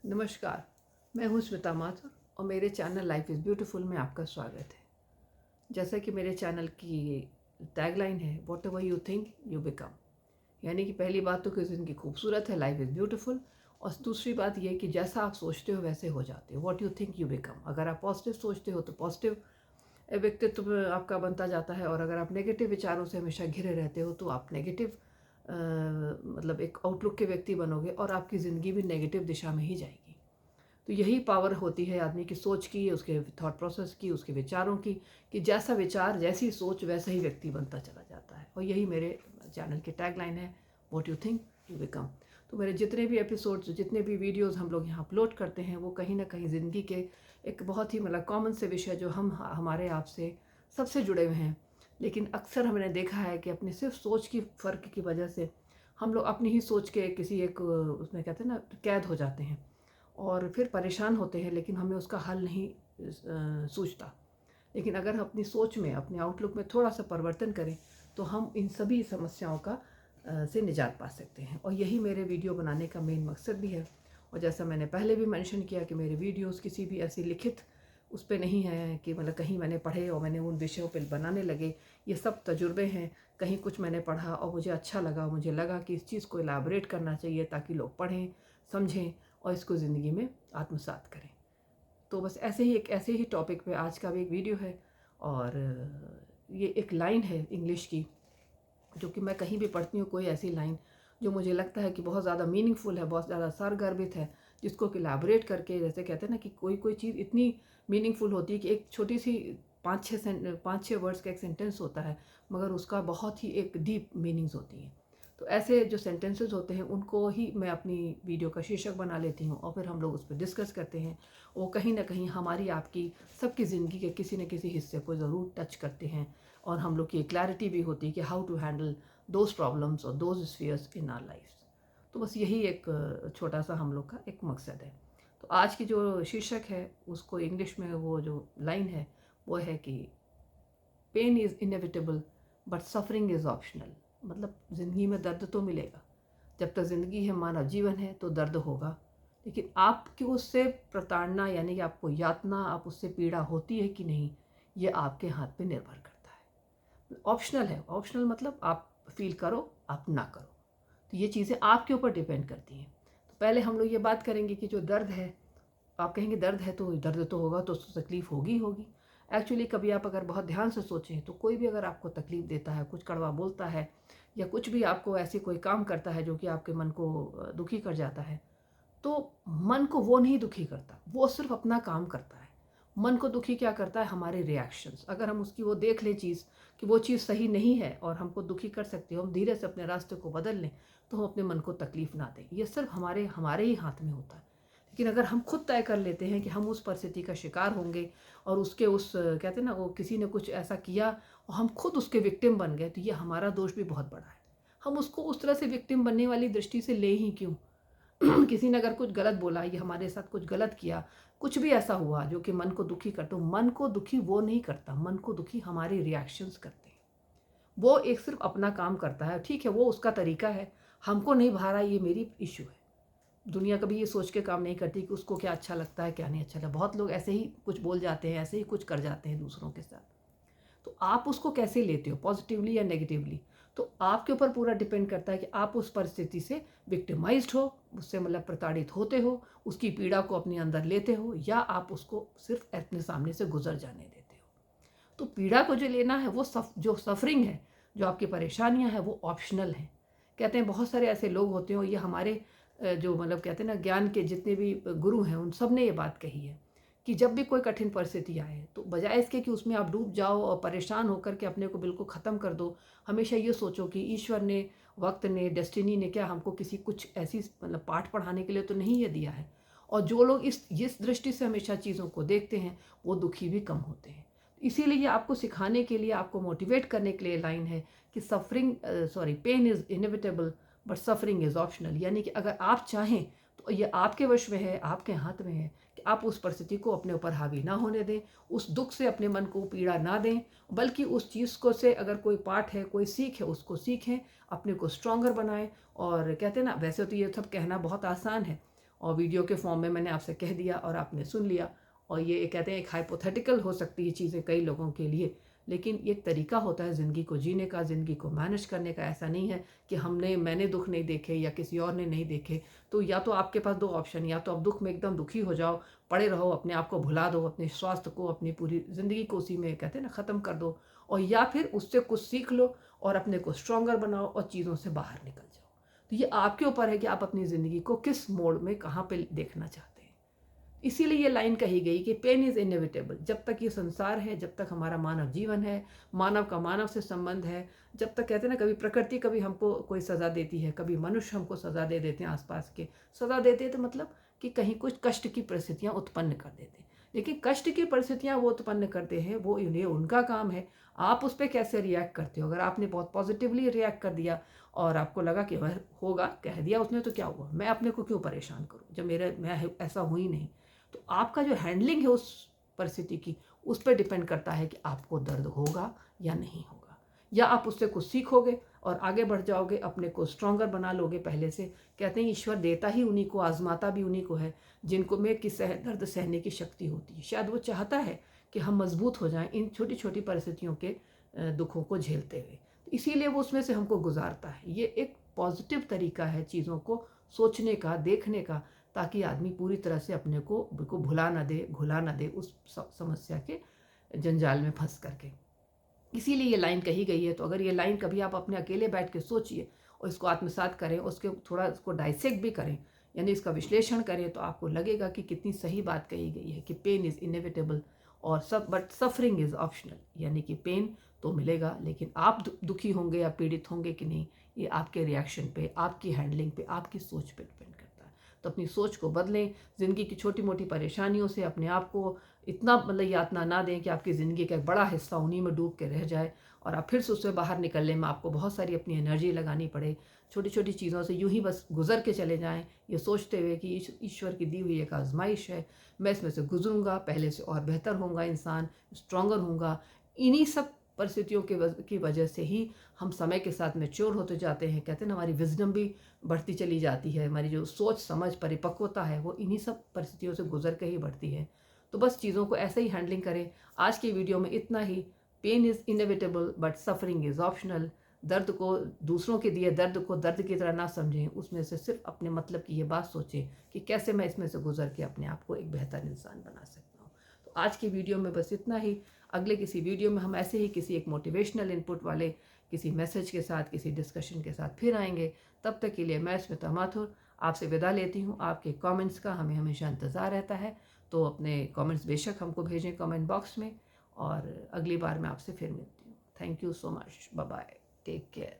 नमस्कार, मैं हूँ स्मिता माथुर और मेरे चैनल लाइफ इज़ ब्यूटीफुल में आपका स्वागत है। जैसा कि मेरे चैनल की टैगलाइन है, what ever you think you become. यानी कि पहली बात तो कि ज़िंदगी खूबसूरत है, लाइफ इज़ ब्यूटीफुल। और दूसरी बात ये कि जैसा आप सोचते हो वैसे हो जाते हो। What you think you become. अगर आप पॉजिटिव सोचते हो तो पॉजिटिव व्यक्तित्व आपका बनता जाता है, और अगर आप नेगेटिव विचारों से हमेशा घिरे रहते हो तो आप नेगेटिव मतलब एक आउटलुक के व्यक्ति बनोगे और आपकी ज़िंदगी भी नेगेटिव दिशा में ही जाएगी। तो यही पावर होती है आदमी की सोच की, उसके थॉट प्रोसेस की, उसके विचारों की, कि जैसा विचार जैसी सोच वैसा ही व्यक्ति बनता चला जाता है। और यही मेरे चैनल की टैगलाइन है, what you think you become. तो मेरे जितने भी एपिसोड्स, जितने भी वीडियोस हम लोग यहाँ अपलोड करते हैं, वो कहीं ना कहीं ज़िंदगी के एक बहुत ही मतलब कॉमन से विषय जो हम हमारे आप से सबसे जुड़े हुए हैं। लेकिन अक्सर हमने देखा है कि अपनी सिर्फ सोच की फ़र्क की वजह से हम लोग अपनी ही सोच के किसी एक उसमें कहते हैं ना कैद हो जाते हैं और फिर परेशान होते हैं, लेकिन हमें उसका हल नहीं सूझता। लेकिन अगर हम अपनी सोच में, अपने आउटलुक में थोड़ा सा परिवर्तन करें तो हम इन सभी समस्याओं का से निजात पा सकते हैं। और यही मेरे वीडियो बनाने का मेन मकसद भी है। और जैसा मैंने पहले भी मेंशन किया कि मेरे वीडियोस किसी भी ऐसी लिखित उस पे नहीं है कि मतलब कहीं मैंने पढ़े और मैंने उन विषयों पे बनाने लगे। ये सब तजुर्बे हैं। कहीं कुछ मैंने पढ़ा और मुझे अच्छा लगा, मुझे लगा कि इस चीज़ को इलाबरेट करना चाहिए ताकि लोग पढ़ें, समझें और इसको ज़िंदगी में आत्मसात करें। तो बस ऐसे ही टॉपिक पे आज का भी एक वीडियो है। और ये एक लाइन है इंग्लिश की, जो कि मैं कहीं भी पढ़ती हूँ, कोई ऐसी लाइन जो मुझे लगता है कि बहुत ज़्यादा मीनिंगफुल है, बहुत ज़्यादा सारगर्भित है, जिसको कोलैबोरेट करके, जैसे कहते हैं ना कि कोई चीज़ इतनी मीनिंगफुल होती है कि एक छोटी सी पाँच छः वर्ड्स का एक सेंटेंस होता है, मगर उसका बहुत ही एक डीप मीनिंग्स होती हैं। तो ऐसे जो सेंटेंसेस होते हैं उनको ही मैं अपनी वीडियो का शीर्षक बना लेती हूँ और फिर हम लोग उस पर डिस्कस करते हैं। वो कहीं ना कहीं हमारी आपकी सबकी ज़िंदगी के किसी न किसी हिस्से को ज़रूर टच करते हैं। और हम लोग की क्लैरिटी भी होती है कि how to handle those problems और those spheres in our life. तो बस यही एक छोटा सा हम लोग का एक मकसद है। तो आज की जो शीर्षक है उसको इंग्लिश में वो जो लाइन है वो है कि pain is inevitable but suffering is optional. मतलब ज़िंदगी में दर्द तो मिलेगा, जब तक ज़िंदगी है, मानव जीवन है तो दर्द होगा। लेकिन आपकी उससे प्रताड़ना यानी कि आपको यातना, आप उससे पीड़ा होती है कि नहीं, ये आपके हाथ पे निर्भर करता है। ऑप्शनल है। ऑप्शनल मतलब आप फील करो, आप ना करो। तो ये चीज़ें आपके ऊपर डिपेंड करती हैं। तो पहले हम लोग ये बात करेंगे कि जो दर्द है, आप कहेंगे दर्द तो होगा तो तकलीफ़ होगी ही होगी। एक्चुअली कभी आप अगर बहुत ध्यान से सोचें तो कोई भी अगर आपको तकलीफ़ देता है, कुछ कड़वा बोलता है या कुछ भी आपको ऐसे कोई काम करता है जो कि आपके मन को दुखी कर जाता है, तो मन को वो नहीं दुखी करता, वो सिर्फ अपना काम करता है। मन को दुखी क्या करता है? हमारे रिएक्शंस। अगर हम उसकी वो देख लें चीज़ कि वो चीज़ सही नहीं है और हमको दुखी कर सकती है, हम धीरे से अपने रास्ते को बदल लें तो हम अपने मन को तकलीफ़ ना दें। ये सिर्फ हमारे हमारे ही हाथ में होता है। लेकिन अगर हम खुद तय कर लेते हैं कि हम उस परिस्थिति का शिकार होंगे और उसके उस कहते हैं ना, वो किसी ने कुछ ऐसा किया और हम खुद उसके विक्टिम बन गए, तो ये हमारा दोष भी बहुत बड़ा है। हम उसको उस तरह से विक्टिम बनने वाली दृष्टि से ले ही क्यों? किसी ने अगर कुछ गलत बोला या हमारे साथ कुछ गलत किया, कुछ भी ऐसा हुआ जो कि मन को दुखी कर, तो मन को दुखी वो नहीं करता, मन को दुखी हमारे रिएक्शंस करते हैं। वो एक सिर्फ अपना काम करता है, ठीक है, वो उसका तरीका है, हमको नहीं भा रहा, ये मेरी इश्यू है। दुनिया कभी ये सोच के काम नहीं करती कि उसको क्या अच्छा लगता है, क्या नहीं अच्छा लगता। बहुत लोग ऐसे ही कुछ बोल जाते हैं, ऐसे ही कुछ कर जाते हैं दूसरों के साथ। तो आप उसको कैसे लेते हो, पॉजिटिवली या नेगेटिवली, तो आपके ऊपर पूरा डिपेंड करता है कि आप उस परिस्थिति से विक्टिमाइज्ड हो, उससे मतलब प्रताड़ित होते हो, उसकी पीड़ा को अपने अंदर लेते हो, या आप उसको सिर्फ अपने सामने से गुजर जाने देते हो। तो पीड़ा को जो लेना है, वो जो सफरिंग है, जो आपकी परेशानियां हैं, वो ऑप्शनल हैं। कहते हैं बहुत सारे ऐसे लोग होते हैं, ये हमारे जो मतलब कहते हैं ना, ज्ञान के जितने भी गुरु हैं उन सब ने ये बात कही है कि जब भी कोई कठिन परिस्थिति आए तो बजाय इसके कि उसमें आप डूब जाओ और परेशान होकर के अपने को बिल्कुल ख़त्म कर दो, हमेशा ये सोचो कि ईश्वर ने, वक्त ने, डेस्टिनी ने क्या हमको किसी कुछ ऐसी मतलब पाठ पढ़ाने के लिए तो नहीं ये दिया है। और जो लोग इस दृष्टि से हमेशा चीज़ों को देखते हैं वो दुखी भी कम होते हैं। इसीलिए आपको सिखाने के लिए, आपको मोटिवेट करने के लिए लाइन है कि pain is inevitable but suffering is optional. यानी कि अगर आप चाहें तो ये आपके वश में है, आपके हाथ में है कि आप उस परिस्थिति को अपने ऊपर हावी ना होने दें, उस दुख से अपने मन को पीड़ा ना दें, बल्कि उस चीज़ को से अगर कोई पाठ है, कोई सीख है, उसको सीखें, अपने को स्ट्रॉन्गर बनाएं। और कहते हैं ना, वैसे तो ये सब कहना बहुत आसान है, और वीडियो के फॉर्म में मैंने आपसे कह दिया और आपने सुन लिया। और ये कहते हैं एक हाइपोथेटिकल हो सकती है चीज़ें कई लोगों के लिए, लेकिन ये एक तरीका होता है ज़िंदगी को जीने का, ज़िंदगी को मैनेज करने का। ऐसा नहीं है कि मैंने दुःख नहीं देखे या किसी और ने नहीं देखे। तो या तो आपके पास 2 ऑप्शन, या तो आप दुःख में एकदम दुखी हो जाओ, पड़े रहो, अपने आप को भुला दो, अपने स्वास्थ्य को, अपनी पूरी ज़िंदगी को उसी में कहते हैं ना ख़त्म कर दो, और या फिर उससे कुछ सीख लो और अपने को स्ट्रॉन्गर बनाओ और चीज़ों से बाहर निकल जाओ। तो ये आपके ऊपर है कि आप अपनी ज़िंदगी को किस मोड़ में, कहाँ पे देखना चाहते हैं। इसीलिए ये लाइन कही गई कि पेन इज़ इनएविटेबल। जब तक ये संसार है, जब तक हमारा मानव जीवन है, मानव का मानव से संबंध है, जब तक कहते हैं ना कभी प्रकृति कभी हमको कोई सज़ा देती है, कभी मनुष्य हमको सज़ा दे देते हैं, आसपास के सज़ा देते हैं, तो मतलब कि कहीं कुछ कष्ट की परिस्थितियाँ उत्पन्न कर देते हैं। लेकिन कष्ट की परिस्थितियाँ वो उत्पन्न करते हैं, वो ये उनका काम है। आप उस पर कैसे रिएक्ट करते हो? अगर आपने बहुत पॉजिटिवली रिएक्ट कर दिया और आपको लगा कि वह होगा, कह दिया उसने, तो क्या हुआ, मैं अपने को क्यों परेशान करूँ जब मैं ऐसा हूँ ही नहीं। तो आपका जो हैंडलिंग है उस परिस्थिति की, उस पर डिपेंड करता है कि आपको दर्द होगा या नहीं होगा, या आप उससे कुछ सीखोगे और आगे बढ़ जाओगे, अपने को स्ट्रॉन्गर बना लोगे पहले से। कहते हैं ईश्वर देता ही उन्हीं को, आजमाता भी उन्हीं को है जिनको में कि दर्द सहने की शक्ति होती है। शायद वो चाहता है कि हम मजबूत हो जाएं इन छोटी छोटी परिस्थितियों के दुखों को झेलते हुए, तो इसीलिए वो उसमें से हमको गुजारता है। ये एक पॉजिटिव तरीका है चीज़ों को सोचने का, देखने का, ताकि आदमी पूरी तरह से अपने को बिल्कुल भुला ना दे, घुला ना दे उस समस्या के जंजाल में फंस करके। इसीलिए ये लाइन कही गई है। तो अगर ये लाइन कभी आप अपने अकेले बैठ के सोचिए और इसको आत्मसात करें, उसके थोड़ा इसको डाइसेक्ट भी करें, यानी इसका विश्लेषण करें, तो आपको लगेगा कि कितनी सही बात कही गई है कि पेन इज़ इनएविटेबल और बट सफरिंग इज़ ऑप्शनल। यानी कि पेन तो मिलेगा, लेकिन आप दुखी होंगे या पीड़ित होंगे कि नहीं, ये आपके रिएक्शन पे, आपकी हैंडलिंग पे, आपकी सोच पे डिपेंड करता है। तो अपनी सोच को बदलें, ज़िंदगी की छोटी मोटी परेशानियों से अपने आप को इतना मतलब यातना ना दें कि आपकी ज़िंदगी का एक बड़ा हिस्सा उन्हीं में डूब के रह जाए और आप फिर से उससे बाहर निकलने में आपको बहुत सारी अपनी एनर्जी लगानी पड़े। छोटी छोटी चीज़ों से यूं ही बस गुजर के चले जाएं, ये सोचते हुए कि ईश्वर की दी हुई एक आजमाइश है, मैं इसमें से गुजरूंगा, पहले से और बेहतर होऊंगा, इंसान स्ट्रॉन्गर होऊंगा। इन्हीं सब परिस्थितियों की वजह से ही हम समय के साथ मैच्योर होते जाते हैं। कहते हैं ना, हमारी विजडम भी बढ़ती चली जाती है, हमारी जो सोच समझ परिपक्वता है वो इन्हीं सब परिस्थितियों से गुजर के ही बढ़ती है। तो बस चीज़ों को ऐसे ही हैंडलिंग करें। आज की वीडियो में इतना ही। Pain is inevitable but suffering is optional. दर्द को, दूसरों के दिए दर्द को दर्द की तरह ना समझें, उसमें से सिर्फ अपने मतलब की ये बात सोचें कि कैसे मैं इसमें से गुजर के अपने आप को एक बेहतर इंसान बना सकता हूँ। तो आज की वीडियो में बस इतना ही। अगले किसी वीडियो में हम ऐसे ही किसी एक मोटिवेशनल इनपुट वाले किसी मैसेज के साथ, किसी डिस्कशन के साथ फिर आएंगे। तब तक के लिए मैं स्मिता माथुर आपसे विदा लेती हूँ। आपके कमेंट्स का हमें हमेशा इंतज़ार रहता है, तो अपने कमेंट्स बेशक हमको भेजें कमेंट बॉक्स में, और अगली बार मैं आपसे फिर मिलती हूँ। Thank you so much. Bye bye, take care.